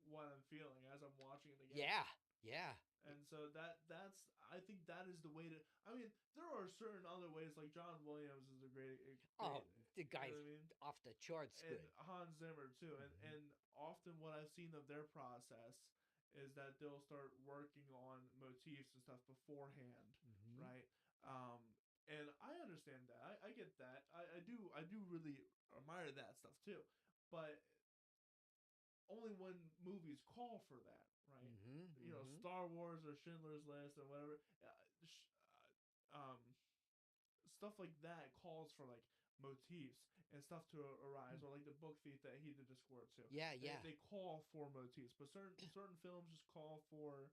what I'm feeling as I'm watching it again. Yeah. Yeah. And so that's I think that is the way to. I mean, there are certain other ways. Like John Williams is a Oh, great. the You know guy's what I mean? off the charts And good. Hans Zimmer too. Mm-hmm. And often what I've seen of their process is that they'll start working on motifs and stuff beforehand, Mm-hmm. right? And I understand that. I get that. I do really admire that stuff too. But only when movies call for that, right? Mm-hmm. You know, Mm-hmm. Star Wars or Schindler's List or whatever. Stuff like that calls for like motifs and stuff to arise, or like the book thief that he did the score to. Yeah. Yeah. They call for motifs, but certain films just call for,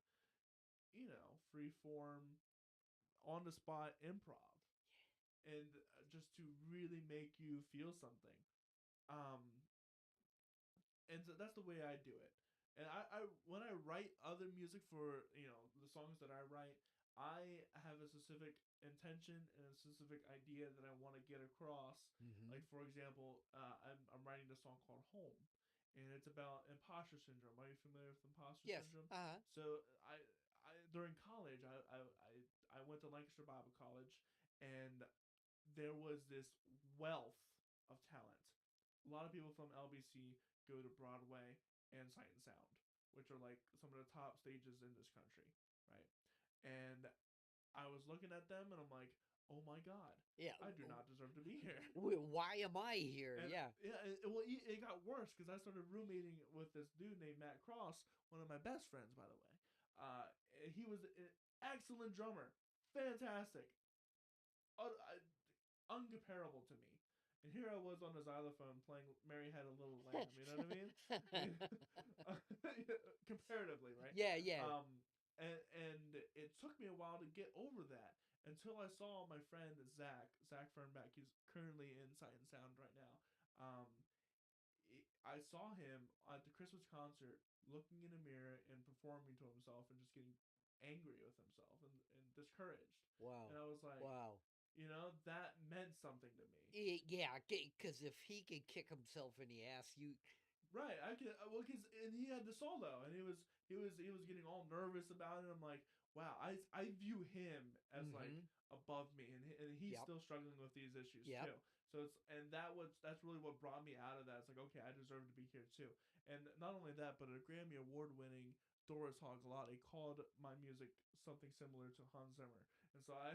you know, free form, on the spot improv, and just to really make you feel something. Um, and so that's the way I do it. And I when I write other music for, you know, the songs that I write, I have a specific intention and a specific idea that I want to get across. Mm-hmm. Like for example, I'm writing a song called Home, and it's about imposter syndrome. Are you familiar with imposter Yes. syndrome? Uh-huh. So I during college I went to Lancaster Bible College, and there was this wealth of talent. A lot of people from LBC go to Broadway and Sight and Sound, which are like some of the top stages in this country, right? And I was looking at them and I'm like, oh my god, Yeah. I do not deserve to be here. Why am I here? And Yeah. yeah, it got worse because I started roommating with this dude named Matt Cross, one of my best friends, by the way. He was an excellent drummer, fantastic, uncomparable to me. And here I was on the xylophone playing "Mary Had a Little Lamb." You know what I mean? Comparatively, right? Yeah. Yeah. And it took me a while to get over that until I saw my friend Zach Fernbeck. He's currently in Sight and Sound right now. I saw him at the Christmas concert looking in a mirror and performing to himself and just getting angry with himself and discouraged. Wow. And I was like, Wow. you know, that meant something to me. Yeah, because if he could kick himself in the ass, you. Right, I could. Well, cause and he had the solo, and he was getting all nervous about it. I'm like, wow, I view him as like Mm-hmm. above me, and he's Yep. still struggling with these issues Yep. too. So it's and that's really what brought me out of that. It's like, okay, I deserve to be here too. And not only that, but a Grammy award winning Doris Hoglotti called my music something similar to Hans Zimmer, and so I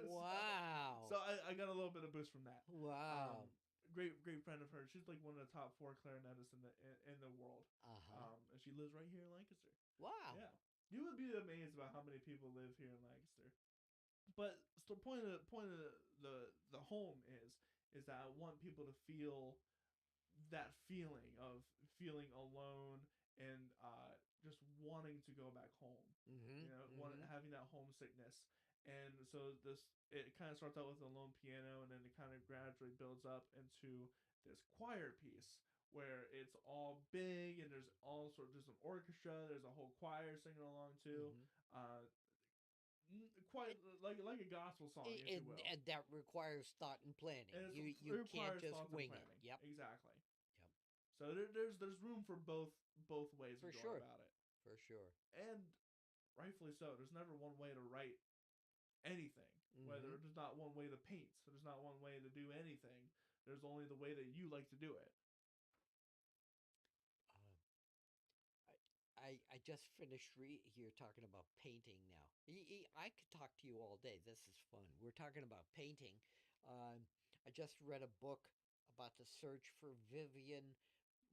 Wow. I got a little bit of boost from that. Wow. Great friend of hers. She's like one of the top four clarinetists in the world. Uh huh. And she lives right here in Lancaster. Wow. Yeah, you would be amazed about how many people live here in Lancaster. But the point of the home is that I want people to feel that feeling of feeling alone and just wanting to go back home. Mm-hmm. Mm-hmm. Having that homesickness. And so it kind of starts out with a lone piano, and then it kind of gradually builds up into this choir piece where it's all big, and there's an orchestra, there's a whole choir singing along too. Mm-hmm. Uh, Quite like a gospel song, if you will. And that requires thought and planning. And You it can't requires just thoughts and wing it. planning. Yep. Exactly. Yep. So there's room for both ways of For going sure. about it, For sure. and rightfully so. There's never one way to write anything. Mm-hmm. Whether there's not one way to paint, so there's not one way to do anything. There's only the way that you like to do it. Uh, I just finished You're talking about painting now. I could talk to you all day. This is fun. We're talking about painting. I just read a book about the search for Vivian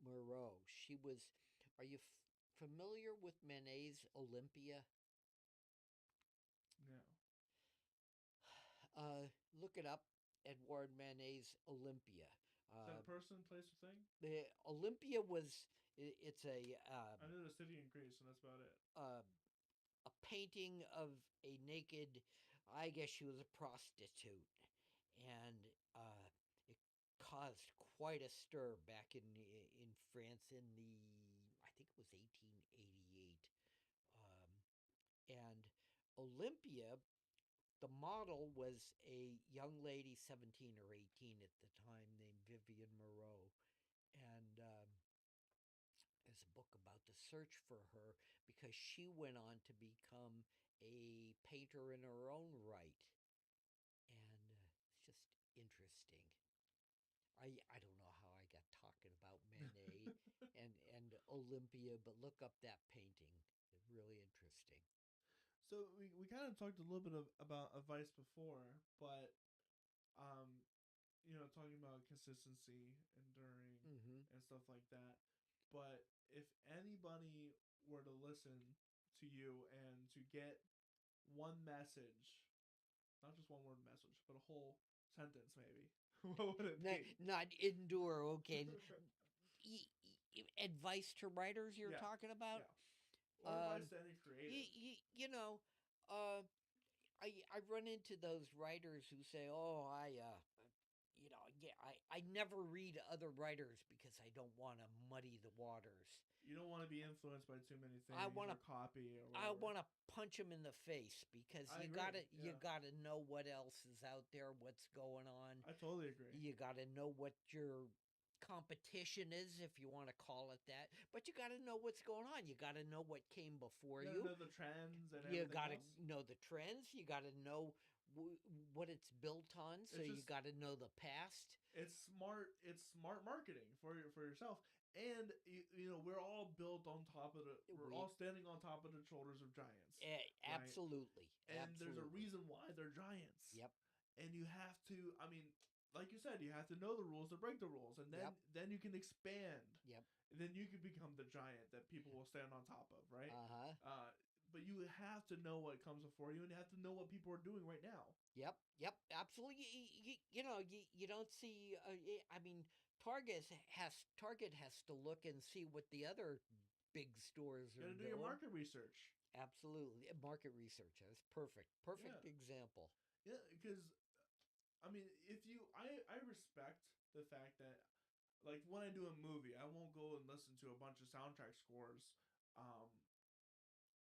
Moreau. She was. Are you familiar with Manet's Olympia? No. Look it up. Edouard Manet's Olympia. Is that Uh, a person, place, or thing? the Olympia was. It's I know the city in Greece, and that's about it. uh, a painting of a naked. I guess she was a prostitute, and it caused quite a stir back in France in the I think it was 1888. Um, and Olympia, the model was a young lady, 17 or 18 at the time, named Vivian Moreau, and there's a book about the search for her because she went on to become a painter in her own right, and it's just interesting. I don't know how I got talking about Manet and Olympia, but look up that painting. It's really interesting. So we kind of talked a little bit about advice before, but um, talking about consistency, enduring, Mm-hmm. and stuff like that. But if anybody were to listen to you and to get one message, not just one word message, but a whole sentence maybe, what would it be? Not endure. Okay. Advice to writers you're Yeah, talking about. yeah. Or advice Um, to any you, creative. you know, uh, I run into those writers who say, "Oh, yeah, I never read other writers because I don't want to muddy the waters. You don't want to be influenced by too many I things want to or copy or I whatever. want to punch them in the face because I agree. you Yeah, gotta know what else is out there, what's going on. I totally agree. You gotta know what your competition is, if you want to call it that. But you gotta know what's going on. You gotta know what came before You gotta you. know the trends and You everything gotta else. know the trends. You gotta know what it's built on. So It's you just gotta know the past. it's smart marketing for yourself. And we're all built on top of we're We all standing on top of the shoulders of giants, right? Absolutely, And there's a absolutely. reason why they're giants. Yep, And you have to, I mean, like you said, you have to know the rules to break the rules, and then yep, then you can expand, yep. and then you can become the giant that people will stand on top of, right? Uh huh. uh but you have to know what comes before you, and you have to know what people are doing right now. Yep, yep, absolutely. You don't see. I mean, Target has to look and see what the other big stores You are got to do your doing. market research. Absolutely, market research. That's perfect. Yeah, Perfect example. yeah, because I mean, if you, I respect the fact that, like, when I do a movie, I won't go and listen to a bunch of soundtrack scores, um,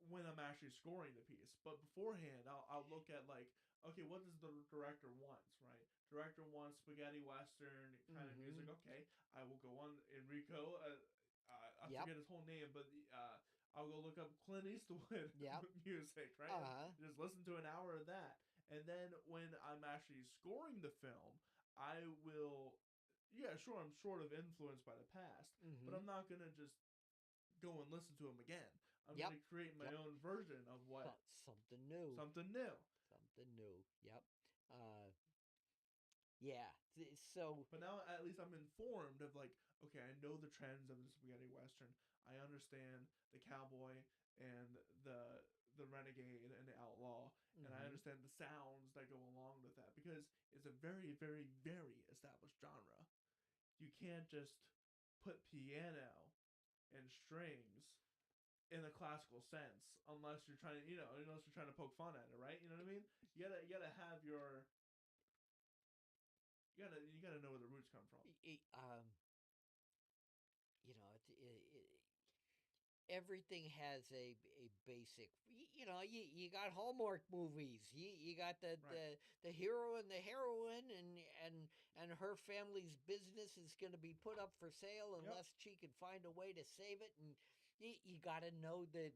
when I'm actually scoring the piece. But beforehand, I'll look at, like, okay, what does the director wants, right? Director wants spaghetti western kind of Mm-hmm. music. Okay, I will go on Enrico. I Yep, forget his whole name, but I'll go look up Clint Eastwood yep. music, right? And Uh-huh. just listen to an hour of that. And then when I'm actually scoring the film, I will. Yeah, sure, I'm sort of influenced by the past, but Mm-hmm. I'm not gonna just go and listen to them again. I'm Yep, gonna create my yep. own version of what Something new. something new. Something new. Yep. Uh, yeah. So, But now at least I'm informed of, like, okay, I know the trends of the spaghetti western. I understand the cowboy and the renegade and the outlaw, and I mm-hmm. understand the sounds that go along with that because it's a very, very, very established genre. You can't just put piano and strings in a classical sense, unless you're trying to, unless you're trying to poke fun at it, right? You know what I mean? You gotta have your, you gotta know where the roots come from. You know, everything has a basic. You got Hallmark movies. You got Right. the hero and the heroine, and and her family's business is going to be put up for sale Yep. unless she can find a way to save it. And you got to know the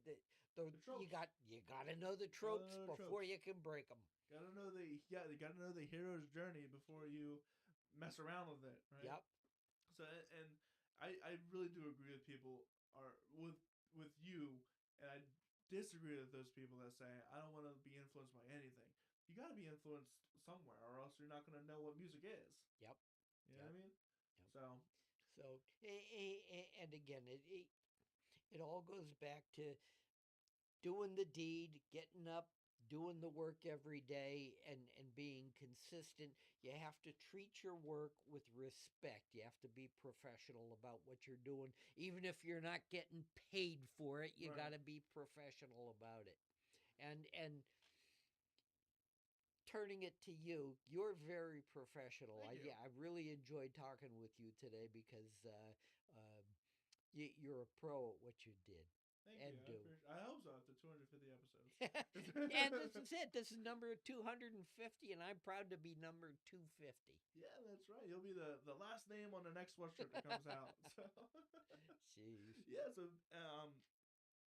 The tropes. you got to know the Gotta tropes know the before tropes. you can break them. Gotta know you gotta know the hero's journey before you mess around with it, right? Yep. So and I really do agree with people are with you, and I disagree with those people that say I don't want to be influenced by anything. You got to be influenced somewhere, or else you're not going to know what music is. Yep. You know Yep. what I mean? Yep. So So, and again, it all goes back to doing the deed, getting up, doing the work every day, and being consistent. You have to treat your work with respect. You have to be professional about what you're doing. Even if you're not getting paid for it, you got right. to be professional about it. And turning it to you, you're very professional. Thank you. I really enjoyed talking with you today because you're a pro at what you did Thank you. and I do. appreciate. I hope so after 250 episodes. And this is it. This is number 250, and I'm proud to be number 250. Yeah, that's right. You'll be the last name on the next sweatshirt that comes out. So Jeez. yeah, so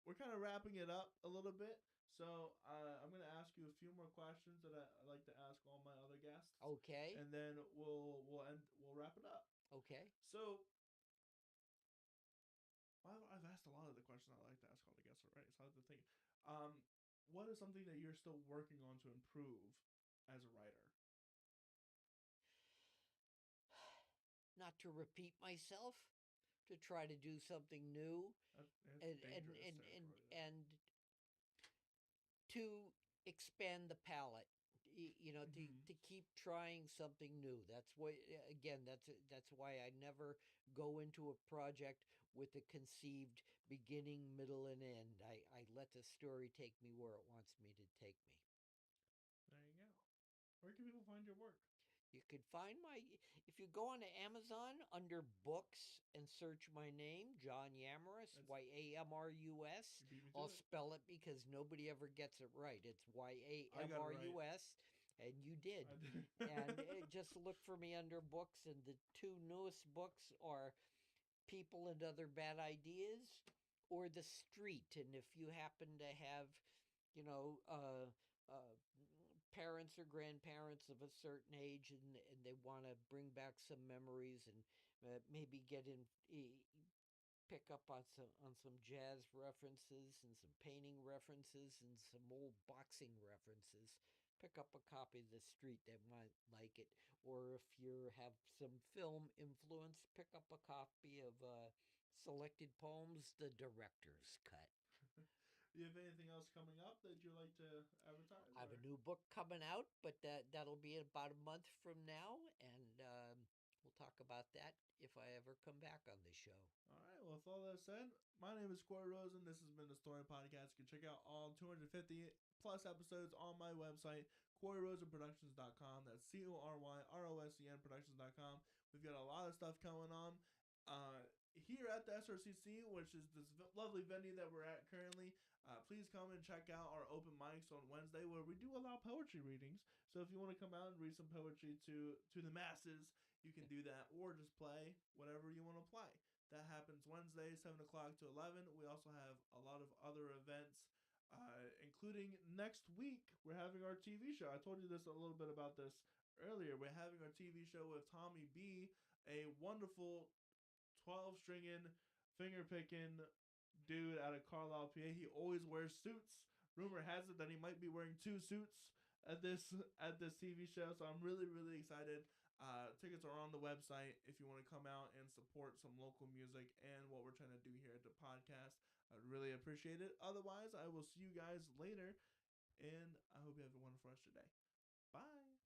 we're kind of wrapping it up a little bit. So I'm gonna ask you a few more questions that I like to ask all my other guests, Okay. and then we'll wrap it up. Okay. So I've asked a lot of the questions I like to ask all the guests already. So I have to think. Um, what is something that you're still working on to improve as a writer? Not to repeat myself, to try to do something new, It's and and dangerous and and, territory there. and to expand the palette. Mm-hmm. To keep trying something new. That's why, again, that's why I never go into a project with a conceived beginning, middle, and end. I let the story take me where it wants me to take me. There you go. Where can people find your work? You could find if you go onto Amazon under books and search my name, John Yamrus, That's Yamrus. you beat me to I'll it. spell it because nobody ever gets it right. It's I got it right. Yamrus, and you did. I did. And just look for me under books, and the two newest books are People and Other Bad Ideas or The Street. And if you happen to have, you know, parents or grandparents of a certain age, and they want to bring back some memories and maybe pick up on some jazz references and some painting references and some old boxing references, pick up a copy of The Street. They might like it. Or if you have some film influence, pick up a copy of Selected Poems, The Director's Cut. Do you have anything else coming up that you like to advertise? I have Or a new book coming out, but that'll be about a month from now, and we'll talk about that if I ever come back on the show. all right. Well, with all that said, my name is Corey Rosen. This has been the Story Podcast. You can check out all 250 plus episodes on my website, CoreyRosenProductions.com. That's CORYROSEN Productions.com. We've got a lot of stuff going on. Here at the SRCC, which is this lovely venue that we're at currently, please come and check out our open mics on Wednesday, where we do allow poetry readings. So if you want to come out and read some poetry to the masses, you can do that, or just play whatever you want to play. That happens Wednesday, 7 o'clock to 11. We also have a lot of other events, including next week. We're having our TV show. I told you this a little bit about this earlier. We're having our TV show with Tommy B, a wonderful 12 stringing, finger picking dude out of Carlisle, PA. He always wears suits. Rumor has it that he might be wearing two suits at this TV show. So I'm really really excited. Tickets are on the website if you want to come out and support some local music and what we're trying to do here at the podcast. I'd really appreciate it. Otherwise, I will see you guys later, and I hope you have a wonderful rest of your day. Bye.